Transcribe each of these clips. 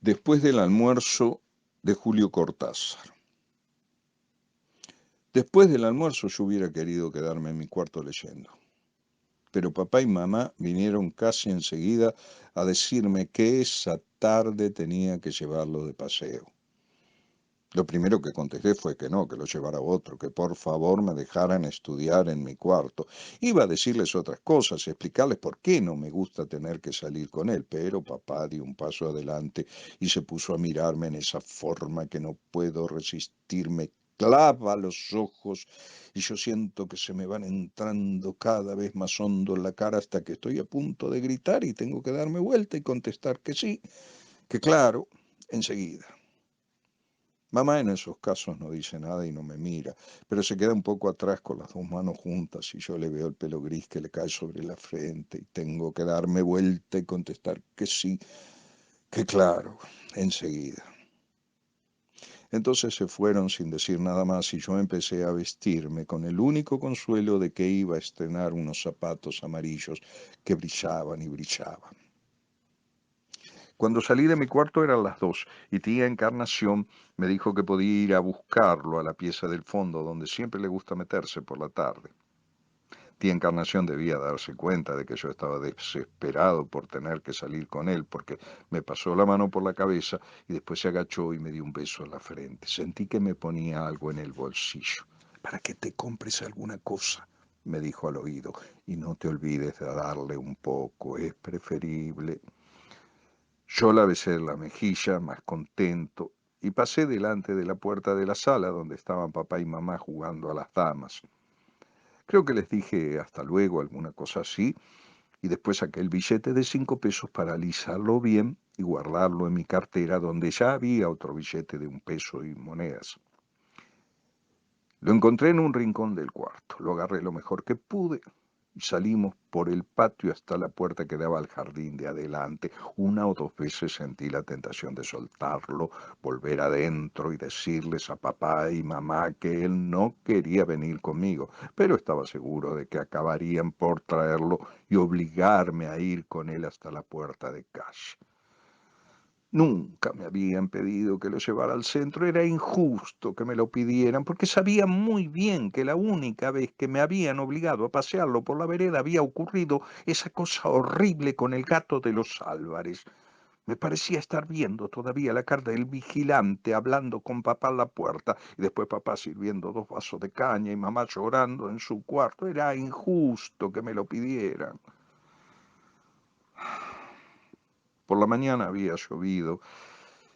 Después del almuerzo de Julio Cortázar. Después del almuerzo yo hubiera querido quedarme en mi cuarto leyendo, pero papá y mamá vinieron casi enseguida a decirme que esa tarde tenía que llevarlo de paseo. Lo primero que contesté fue que no, que lo llevara otro, que por favor me dejaran estudiar en mi cuarto. Iba a decirles otras cosas, explicarles por qué no me gusta tener que salir con él, pero papá dio un paso adelante y se puso a mirarme en esa forma que no puedo resistirme. Clava los ojos y yo siento que se me van entrando cada vez más hondo en la cara hasta que estoy a punto de gritar y tengo que darme vuelta y contestar que sí, que claro, enseguida. Mamá en esos casos no dice nada y no me mira, pero se queda un poco atrás con las dos manos juntas y yo le veo el pelo gris que le cae sobre la frente y tengo que darme vuelta y contestar que sí, que claro, enseguida. Entonces se fueron sin decir nada más y yo empecé a vestirme con el único consuelo de que iba a estrenar unos zapatos amarillos que brillaban y brillaban. Cuando salí de mi cuarto eran las 2 y tía Encarnación me dijo que podía ir a buscarlo a la pieza del fondo donde siempre le gusta meterse por la tarde. Tía Encarnación debía darse cuenta de que yo estaba desesperado por tener que salir con él, porque me pasó la mano por la cabeza y después se agachó y me dio un beso en la frente. Sentí que me ponía algo en el bolsillo. Para que te compres alguna cosa, me dijo al oído, y no te olvides de darle un poco, es preferible. Yo la besé en la mejilla, más contento, y pasé delante de la puerta de la sala donde estaban papá y mamá jugando a las damas. Creo que les dije hasta luego, alguna cosa así, y después saqué el billete de 5 pesos para alisarlo bien y guardarlo en mi cartera donde ya había otro billete de 1 peso y monedas. Lo encontré en un rincón del cuarto, lo agarré lo mejor que pude y salimos por el patio hasta la puerta que daba al jardín de adelante. Una o dos veces sentí la tentación de soltarlo, volver adentro y decirles a papá y mamá que él no quería venir conmigo, pero estaba seguro de que acabarían por traerlo y obligarme a ir con él hasta la puerta de casa. Nunca me habían pedido que lo llevara al centro, era injusto que me lo pidieran, porque sabía muy bien que la única vez que me habían obligado a pasearlo por la vereda había ocurrido esa cosa horrible con el gato de los Álvarez. Me parecía estar viendo todavía la cara del vigilante hablando con papá en la puerta, y después papá sirviendo 2 vasos de caña y mamá llorando en su cuarto. Era injusto que me lo pidieran. Por la mañana había llovido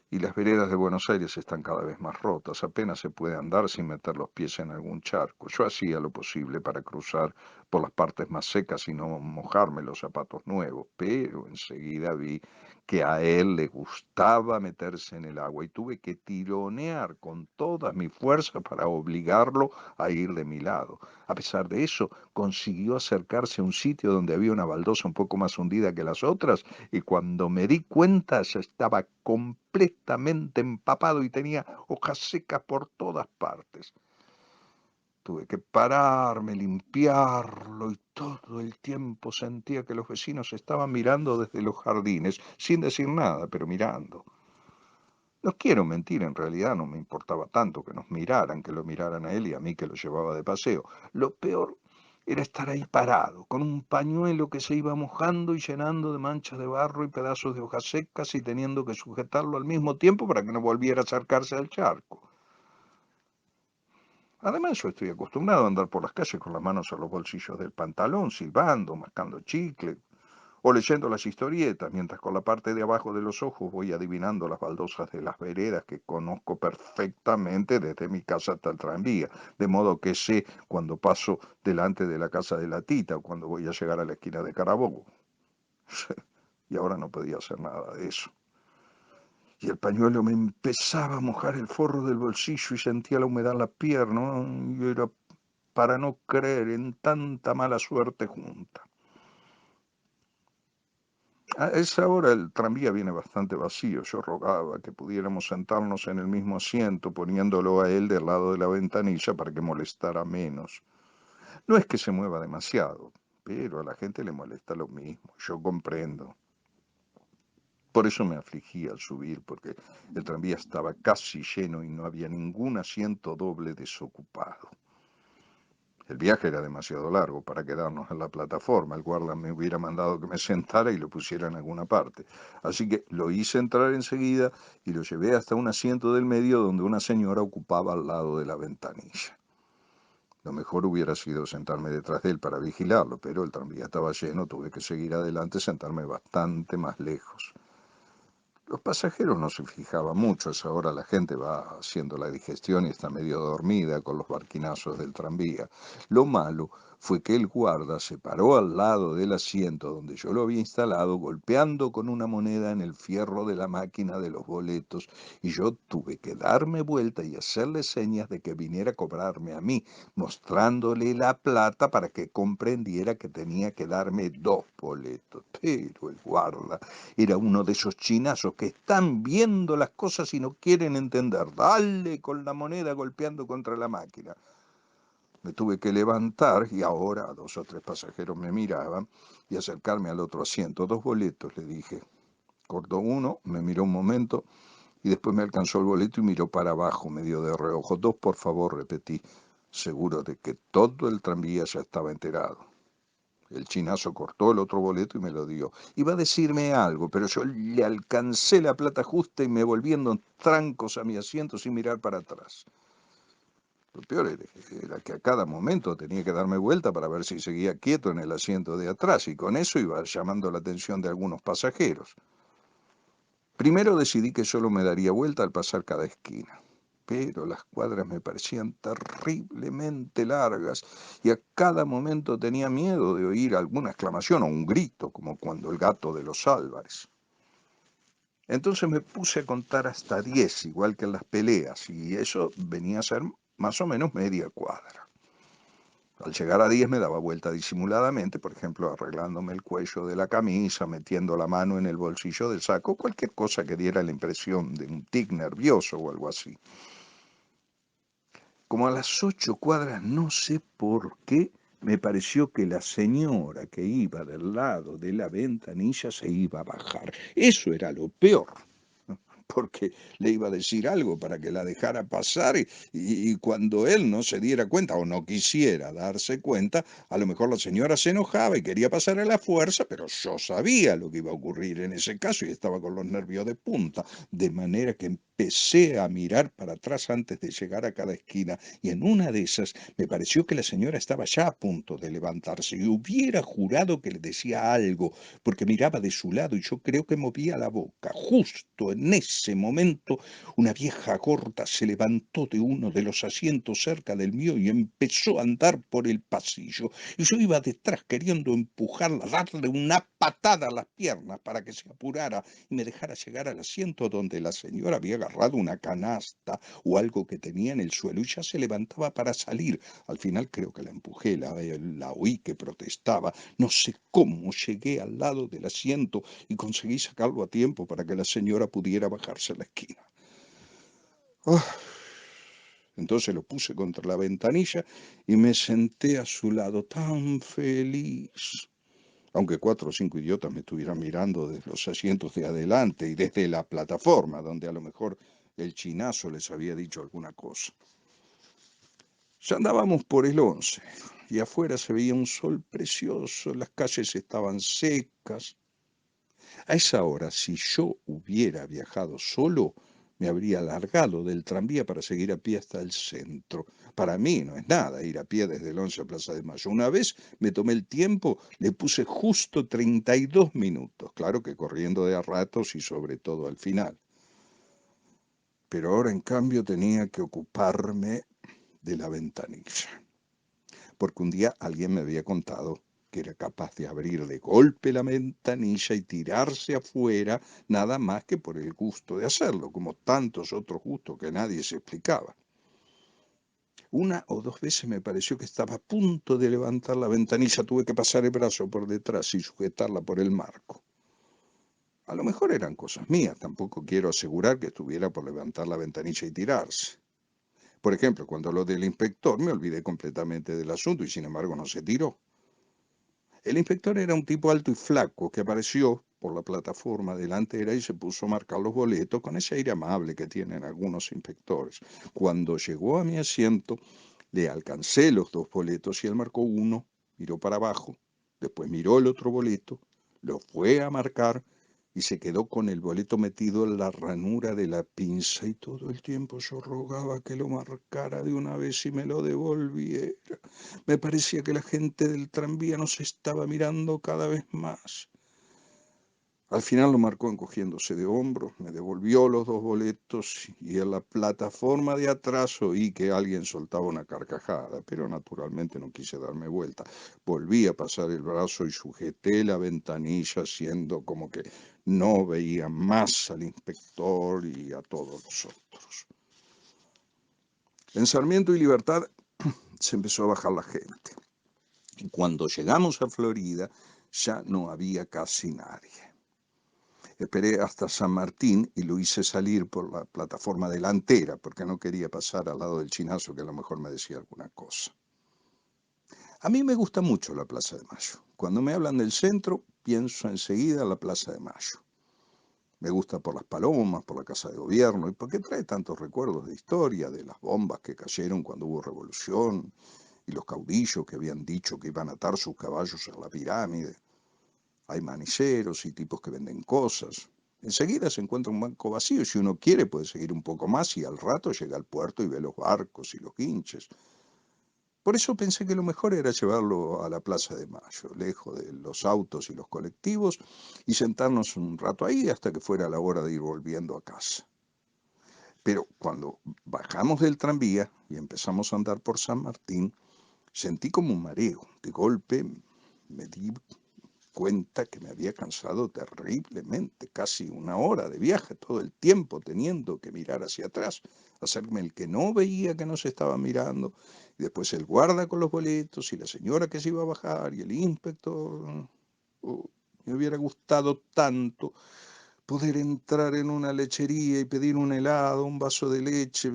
y las veredas de Buenos Aires están cada vez más rotas, apenas se puede andar sin meter los pies en algún charco. Yo hacía lo posible para cruzar por las partes más secas y no mojarme los zapatos nuevos, pero enseguida vi que a él le gustaba meterse en el agua y tuve que tironear con todas mis fuerzas para obligarlo a ir de mi lado. A pesar de eso, consiguió acercarse a un sitio donde había una baldosa un poco más hundida que las otras y cuando me di cuenta ya estaba completamente empapado y tenía hojas secas por todas partes. Tuve que pararme, limpiarlo y todo el tiempo sentía que los vecinos estaban mirando desde los jardines, sin decir nada, pero mirando. No quiero mentir, en realidad no me importaba tanto que nos miraran, que lo miraran a él y a mí que lo llevaba de paseo. Lo peor era estar ahí parado, con un pañuelo que se iba mojando y llenando de manchas de barro y pedazos de hojas secas y teniendo que sujetarlo al mismo tiempo para que no volviera a acercarse al charco. Además, yo estoy acostumbrado a andar por las calles con las manos en los bolsillos del pantalón, silbando, mascando chicle, o leyendo las historietas, mientras con la parte de abajo de los ojos voy adivinando las baldosas de las veredas que conozco perfectamente desde mi casa hasta el tranvía, de modo que sé cuando paso delante de la casa de la tita o cuando voy a llegar a la esquina de Carabobo. Y ahora no podía hacer nada de eso. Y el pañuelo me empezaba a mojar el forro del bolsillo y sentía la humedad en la pierna, ¿no? Y era para no creer en tanta mala suerte junta. A esa hora el tranvía viene bastante vacío. Yo rogaba que pudiéramos sentarnos en el mismo asiento, poniéndolo a él del lado de la ventanilla para que molestara menos. No es que se mueva demasiado, pero a la gente le molesta lo mismo. Yo comprendo. Por eso me afligí al subir, porque el tranvía estaba casi lleno y no había ningún asiento doble desocupado. El viaje era demasiado largo para quedarnos en la plataforma. El guarda me hubiera mandado que me sentara y lo pusiera en alguna parte. Así que lo hice entrar enseguida y lo llevé hasta un asiento del medio donde una señora ocupaba al lado de la ventanilla. Lo mejor hubiera sido sentarme detrás de él para vigilarlo, pero el tranvía estaba lleno, tuve que seguir adelante, sentarme bastante más lejos. Los pasajeros no se fijaban mucho, a esa hora la gente va haciendo la digestión y está medio dormida con los barquinazos del tranvía. Lo malo fue que el guarda se paró al lado del asiento donde yo lo había instalado, golpeando con una moneda en el fierro de la máquina de los boletos, y yo tuve que darme vuelta y hacerle señas de que viniera a cobrarme a mí, mostrándole la plata para que comprendiera que tenía que darme 2 boletos. Pero el guarda era uno de esos chinazos que están viendo las cosas y no quieren entender. Dale con la moneda golpeando contra la máquina. Me tuve que levantar y ahora 2 o 3 pasajeros me miraban y acercarme al otro asiento. 2 boletos, le dije. Cortó uno, me miró un momento y después me alcanzó el boleto y miró para abajo, medio de reojo. 2, por favor, repetí, seguro de que todo el tranvía ya estaba enterado. El chinazo cortó el otro boleto y me lo dio. Iba a decirme algo, pero yo le alcancé la plata justa y me volví en trancos a mi asiento sin mirar para atrás. Lo peor era que a cada momento tenía que darme vuelta para ver si seguía quieto en el asiento de atrás, y con eso iba llamando la atención de algunos pasajeros. Primero decidí que solo me daría vuelta al pasar cada esquina, pero las cuadras me parecían terriblemente largas y a cada momento tenía miedo de oír alguna exclamación o un grito, como cuando el gato de los Álvarez. Entonces me puse a contar hasta 10, igual que en las peleas, y eso venía a ser más o menos media cuadra. Al llegar a 10 me daba vuelta disimuladamente, por ejemplo, arreglándome el cuello de la camisa, metiendo la mano en el bolsillo del saco, cualquier cosa que diera la impresión de un tic nervioso o algo así. Como a las 8 cuadras, no sé por qué, me pareció que la señora que iba del lado de la ventanilla se iba a bajar. Eso era lo peor, porque le iba a decir algo para que la dejara pasar y cuando él no se diera cuenta o no quisiera darse cuenta, a lo mejor la señora se enojaba y quería pasar a la fuerza, pero yo sabía lo que iba a ocurrir en ese caso y estaba con los nervios de punta, de manera que empecé a mirar para atrás antes de llegar a cada esquina y en una de esas me pareció que la señora estaba ya a punto de levantarse y hubiera jurado que le decía algo porque miraba de su lado y yo creo que movía la boca. Justo en ese momento, una vieja gorda se levantó de uno de los asientos cerca del mío y empezó a andar por el pasillo. Y yo iba detrás queriendo empujarla, darle una patada a las piernas para que se apurara y me dejara llegar al asiento donde la señora había agarrado una canasta o algo que tenía en el suelo y ya se levantaba para salir. Al final creo que la empujé, la oí que protestaba. No sé cómo llegué al lado del asiento y conseguí sacarlo a tiempo para que la señora pudiera bajarse a la esquina. ¡Ah! Entonces lo puse contra la ventanilla y me senté a su lado tan feliz. Aunque 4 o 5 idiotas me estuvieran mirando desde los asientos de adelante y desde la plataforma, donde a lo mejor el chinazo les había dicho alguna cosa. Ya andábamos por el 11 y afuera se veía un sol precioso, las calles estaban secas. A esa hora, si yo hubiera viajado solo, me habría largado del tranvía para seguir a pie hasta el centro. Para mí no es nada ir a pie desde el 11 a Plaza de Mayo. Una vez me tomé el tiempo, le puse justo 32 minutos, claro que corriendo de a ratos y sobre todo al final. Pero ahora en cambio tenía que ocuparme de la ventanilla, porque un día alguien me había contado que era capaz de abrir de golpe la ventanilla y tirarse afuera, nada más que por el gusto de hacerlo, como tantos otros gustos que nadie se explicaba. 1 o 2 veces me pareció que estaba a punto de levantar la ventanilla, tuve que pasar el brazo por detrás y sujetarla por el marco. A lo mejor eran cosas mías, tampoco quiero asegurar que estuviera por levantar la ventanilla y tirarse. Por ejemplo, cuando lo del inspector me olvidé completamente del asunto y sin embargo no se tiró. El inspector era un tipo alto y flaco que apareció por la plataforma delantera y se puso a marcar los boletos con ese aire amable que tienen algunos inspectores. Cuando llegó a mi asiento, le alcancé los dos boletos y él marcó uno, miró para abajo, después miró el otro boleto, lo fue a marcar y se quedó con el boleto metido en la ranura de la pinza y todo el tiempo yo rogaba que lo marcara de una vez y me lo devolviera. Me parecía que la gente del tranvía nos estaba mirando cada vez más. Al final lo marcó encogiéndose de hombros, me devolvió los dos boletos y en la plataforma de atrás oí que alguien soltaba una carcajada, pero naturalmente no quise darme vuelta. Volví a pasar el brazo y sujeté la ventanilla haciendo como que no veía más al inspector y a todos los otros. En Sarmiento y Libertad se empezó a bajar la gente. Y cuando llegamos a Florida ya no había casi nadie. Esperé hasta San Martín y lo hice salir por la plataforma delantera porque no quería pasar al lado del chinazo que a lo mejor me decía alguna cosa. A mí me gusta mucho la Plaza de Mayo. Cuando me hablan del centro, pienso enseguida en la Plaza de Mayo. Me gusta por las palomas, por la Casa de Gobierno y porque trae tantos recuerdos de historia, de las bombas que cayeron cuando hubo revolución y los caudillos que habían dicho que iban a atar sus caballos a la pirámide. Hay maniceros y tipos que venden cosas. Enseguida se encuentra un banco vacío y si uno quiere puede seguir un poco más y al rato llega al puerto y ve los barcos y los guinches. Por eso pensé que lo mejor era llevarlo a la Plaza de Mayo, lejos de los autos y los colectivos, y sentarnos un rato ahí hasta que fuera la hora de ir volviendo a casa. Pero cuando bajamos del tranvía y empezamos a andar por San Martín, sentí como un mareo. De golpe me di cuenta que me había cansado terriblemente, casi una hora de viaje, todo el tiempo teniendo que mirar hacia atrás, hacerme el que no veía que nos estaban mirando, y después el guarda con los boletos, y la señora que se iba a bajar, y el inspector. Oh, me hubiera gustado tanto poder entrar en una lechería y pedir un helado, un vaso de leche,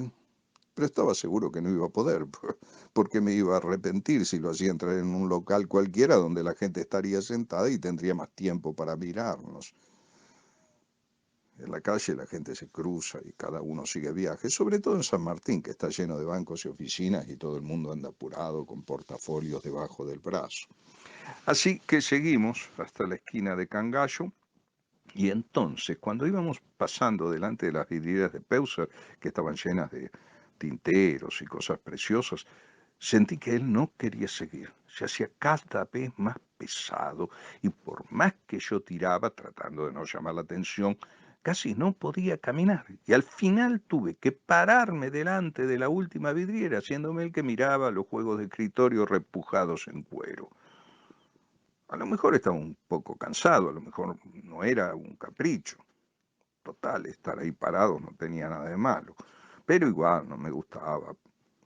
pero estaba seguro que no iba a poder, porque me iba a arrepentir si lo hacía entrar en un local cualquiera donde la gente estaría sentada y tendría más tiempo para mirarnos. En la calle la gente se cruza y cada uno sigue viaje, sobre todo en San Martín, que está lleno de bancos y oficinas y todo el mundo anda apurado con portafolios debajo del brazo. Así que seguimos hasta la esquina de Cangallo. Y entonces, cuando íbamos pasando delante de las vidrieras de Peuser, que estaban llenas de tinteros y cosas preciosas, sentí que él no quería seguir. Se hacía cada vez más pesado y por más que yo tiraba, tratando de no llamar la atención, casi no podía caminar. Y al final tuve que pararme delante de la última vidriera, haciéndome el que miraba los juegos de escritorio repujados en cuero. A lo mejor estaba un poco cansado, a lo mejor no era un capricho. Total, estar ahí parado no tenía nada de malo. Pero igual no me gustaba,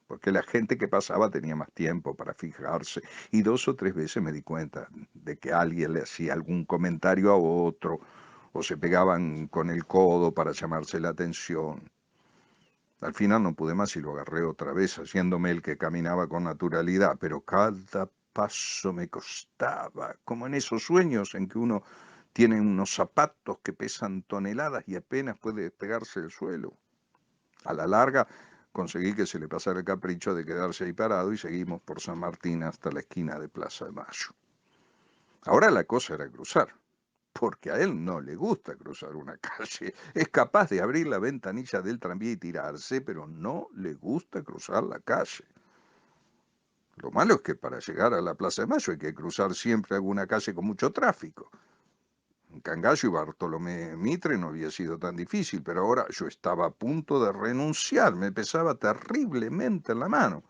porque la gente que pasaba tenía más tiempo para fijarse. Y dos o tres veces me di cuenta de que alguien le hacía algún comentario a otro, o se pegaban con el codo para llamarse la atención. Al final no pude más y lo agarré otra vez, haciéndome el que caminaba con naturalidad, pero cada paso me costaba, como en esos sueños en que uno tiene unos zapatos que pesan toneladas y apenas puede despegarse del suelo. A la larga conseguí que se le pasara el capricho de quedarse ahí parado y seguimos por San Martín hasta la esquina de Plaza de Mayo. Ahora la cosa era cruzar, porque a él no le gusta cruzar una calle. Es capaz de abrir la ventanilla del tranvía y tirarse, pero no le gusta cruzar la calle. Lo malo es que para llegar a la Plaza de Mayo hay que cruzar siempre alguna calle con mucho tráfico. En Cangallo y Bartolomé Mitre no había sido tan difícil, pero ahora yo estaba a punto de renunciar, me pesaba terriblemente en la mano.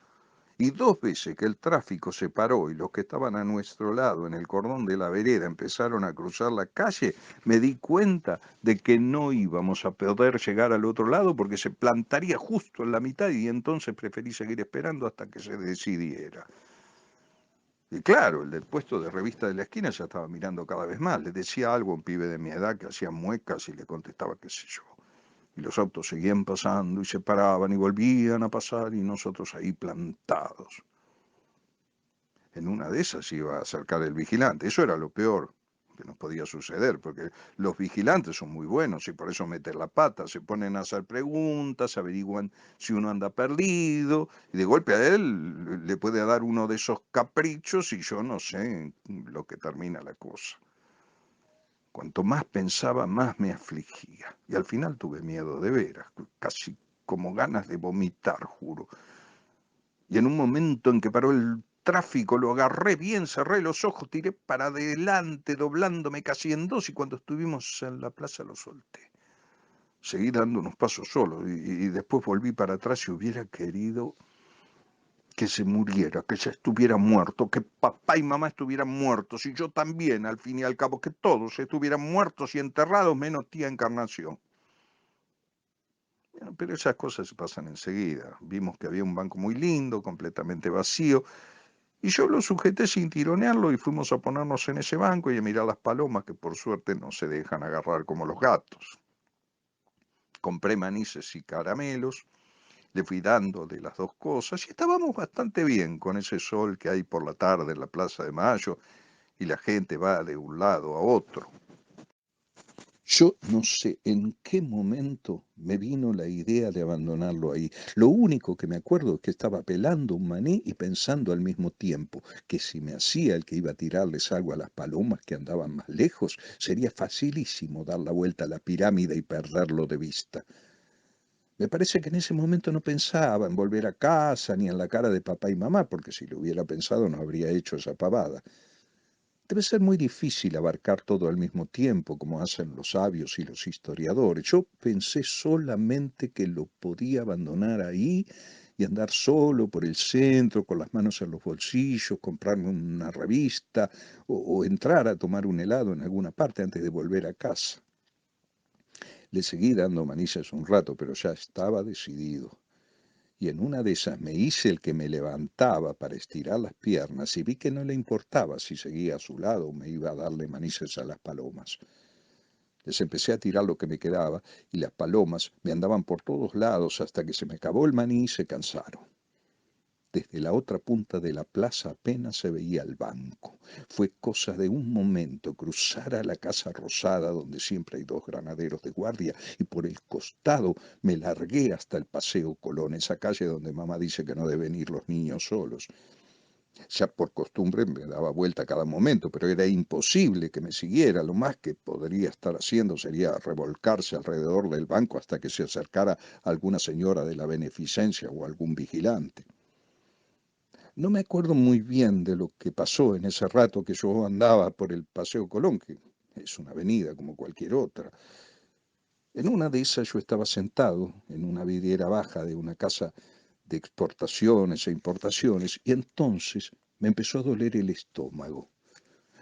Y dos veces que el tráfico se paró y los que estaban a nuestro lado en el cordón de la vereda empezaron a cruzar la calle, me di cuenta de que no íbamos a poder llegar al otro lado porque se plantaría justo en la mitad y entonces preferí seguir esperando hasta que se decidiera. Y claro, el del puesto de revista de la esquina ya estaba mirando cada vez más. Le decía algo a un pibe de mi edad que hacía muecas y le contestaba qué sé yo. Y los autos seguían pasando y se paraban y volvían a pasar y nosotros ahí plantados. En una de esas iba a acercar el vigilante. Eso era lo peor, que nos podía suceder, porque los vigilantes son muy buenos y por eso meten la pata, se ponen a hacer preguntas, averiguan si uno anda perdido, y de golpe a él le puede dar uno de esos caprichos y yo no sé lo que termina la cosa. Cuanto más pensaba, más me afligía, y al final tuve miedo de veras, casi como ganas de vomitar, juro. Y en un momento en que paró el tráfico, lo agarré bien, cerré los ojos, tiré para adelante, doblándome casi en dos, y cuando estuvimos en la plaza lo solté. Seguí dando unos pasos solo, y después volví para atrás y hubiera querido que se muriera, que ya estuviera muerto, que papá y mamá estuvieran muertos, y yo también, al fin y al cabo, que todos estuvieran muertos y enterrados, menos tía Encarnación. Bueno, pero esas cosas se pasan enseguida. Vimos que había un banco muy lindo, completamente vacío, y yo lo sujeté sin tironearlo y fuimos a ponernos en ese banco y a mirar las palomas que por suerte no se dejan agarrar como los gatos. Compré manices y caramelos, le fui dando de las dos cosas y estábamos bastante bien con ese sol que hay por la tarde en la Plaza de Mayo y la gente va de un lado a otro. Yo no sé en qué momento me vino la idea de abandonarlo ahí. Lo único que me acuerdo es que estaba pelando un maní y pensando al mismo tiempo que si me hacía el que iba a tirarles algo a las palomas que andaban más lejos, sería facilísimo dar la vuelta a la pirámide y perderlo de vista. Me parece que en ese momento no pensaba en volver a casa ni en la cara de papá y mamá, porque si lo hubiera pensado no habría hecho esa pavada. Debe ser muy difícil abarcar todo al mismo tiempo, como hacen los sabios y los historiadores. Yo pensé solamente que lo podía abandonar ahí y andar solo por el centro, con las manos en los bolsillos, comprarme una revista o entrar a tomar un helado en alguna parte antes de volver a casa. Le seguí dando manillas un rato, pero ya estaba decidido. Y en una de esas me hice el que me levantaba para estirar las piernas y vi que no le importaba si seguía a su lado o me iba a darle manices a las palomas. Les empecé a tirar lo que me quedaba y las palomas me andaban por todos lados hasta que se me acabó el maní y se cansaron. Desde la otra punta de la plaza apenas se veía el banco. Fue cosa de un momento cruzar a la Casa Rosada, donde siempre hay dos granaderos de guardia, y por el costado me largué hasta el Paseo Colón, esa calle donde mamá dice que no deben ir los niños solos. Ya por costumbre me daba vuelta a cada momento, pero era imposible que me siguiera. Lo más que podría estar haciendo sería revolcarse alrededor del banco hasta que se acercara alguna señora de la beneficencia o algún vigilante. No me acuerdo muy bien de lo que pasó en ese rato que yo andaba por el Paseo Colón, que es una avenida como cualquier otra. En una de esas yo estaba sentado en una vidriera baja de una casa de exportaciones e importaciones y entonces me empezó a doler el estómago.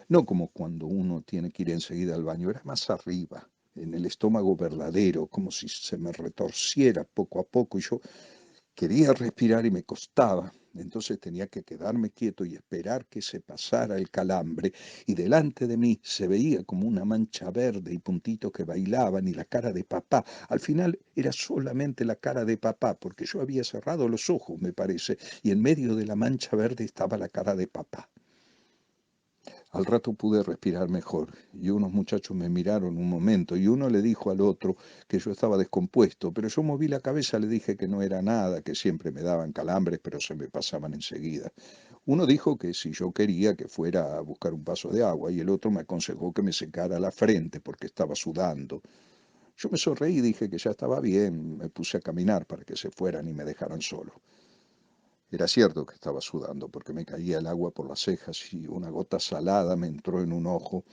No como cuando uno tiene que ir enseguida al baño, era más arriba, en el estómago verdadero, como si se me retorciera poco a poco y yo quería respirar y me costaba. Entonces tenía que quedarme quieto y esperar que se pasara el calambre, y delante de mí se veía como una mancha verde y puntitos que bailaban y la cara de papá. Al final era solamente la cara de papá, porque yo había cerrado los ojos, me parece, y en medio de la mancha verde estaba la cara de papá. Al rato pude respirar mejor y unos muchachos me miraron un momento y uno le dijo al otro que yo estaba descompuesto, pero yo moví la cabeza, le dije que no era nada, que siempre me daban calambres, pero se me pasaban enseguida. Uno dijo que si yo quería que fuera a buscar un vaso de agua y el otro me aconsejó que me secara la frente porque estaba sudando. Yo me sonreí y dije que ya estaba bien, me puse a caminar para que se fueran y me dejaran solo. Era cierto que estaba sudando porque me caía el agua por las cejas y una gota salada me entró en un ojo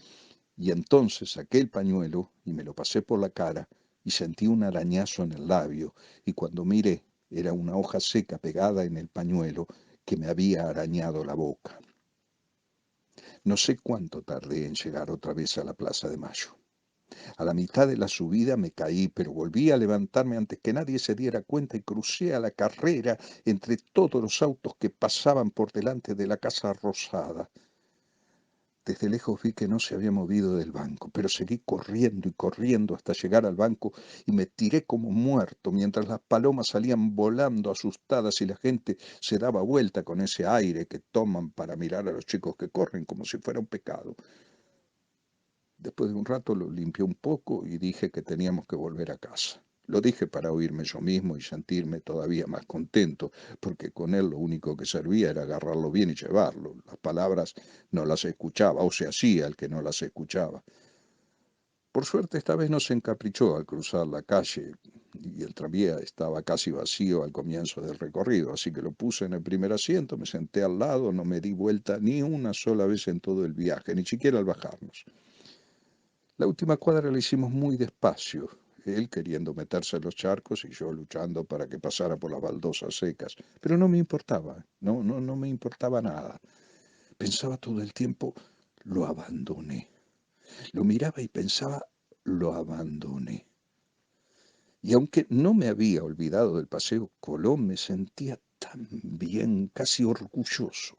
y entonces saqué el pañuelo y me lo pasé por la cara y sentí un arañazo en el labio y cuando miré era una hoja seca pegada en el pañuelo que me había arañado la boca. No sé cuánto tardé en llegar otra vez a la Plaza de Mayo. A la mitad de la subida me caí, pero volví a levantarme antes que nadie se diera cuenta y crucé a la carrera entre todos los autos que pasaban por delante de la Casa Rosada. Desde lejos vi que no se había movido del banco, pero seguí corriendo y corriendo hasta llegar al banco y me tiré como muerto mientras las palomas salían volando asustadas y la gente se daba vuelta con ese aire que toman para mirar a los chicos que corren como si fuera un pecado. Después de un rato lo limpié un poco y dije que teníamos que volver a casa. Lo dije para oírme yo mismo y sentirme todavía más contento, porque con él lo único que servía era agarrarlo bien y llevarlo. Las palabras no las escuchaba, o se hacía el que no las escuchaba. Por suerte esta vez no se encaprichó al cruzar la calle y el tranvía estaba casi vacío al comienzo del recorrido, así que lo puse en el primer asiento, me senté al lado, no me di vuelta ni una sola vez en todo el viaje, ni siquiera al bajarnos. La última cuadra la hicimos muy despacio, él queriendo meterse en los charcos y yo luchando para que pasara por las baldosas secas, pero no me importaba, no me importaba nada. Pensaba todo el tiempo, lo abandoné. Lo miraba y pensaba, lo abandoné. Y aunque no me había olvidado del paseo Colón, me sentía tan bien, casi orgulloso.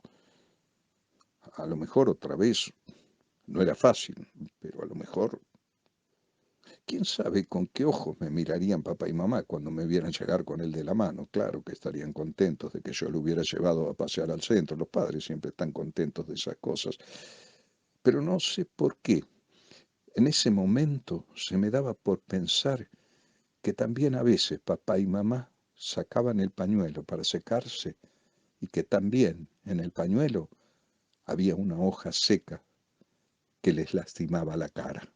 A lo mejor otra vez no era fácil, pero a lo mejor, quién sabe con qué ojos me mirarían papá y mamá cuando me vieran llegar con él de la mano. Claro que estarían contentos de que yo lo hubiera llevado a pasear al centro. Los padres siempre están contentos de esas cosas. Pero no sé por qué. En ese momento se me daba por pensar que también a veces papá y mamá sacaban el pañuelo para secarse y que también en el pañuelo había una hoja seca que les lastimaba la cara.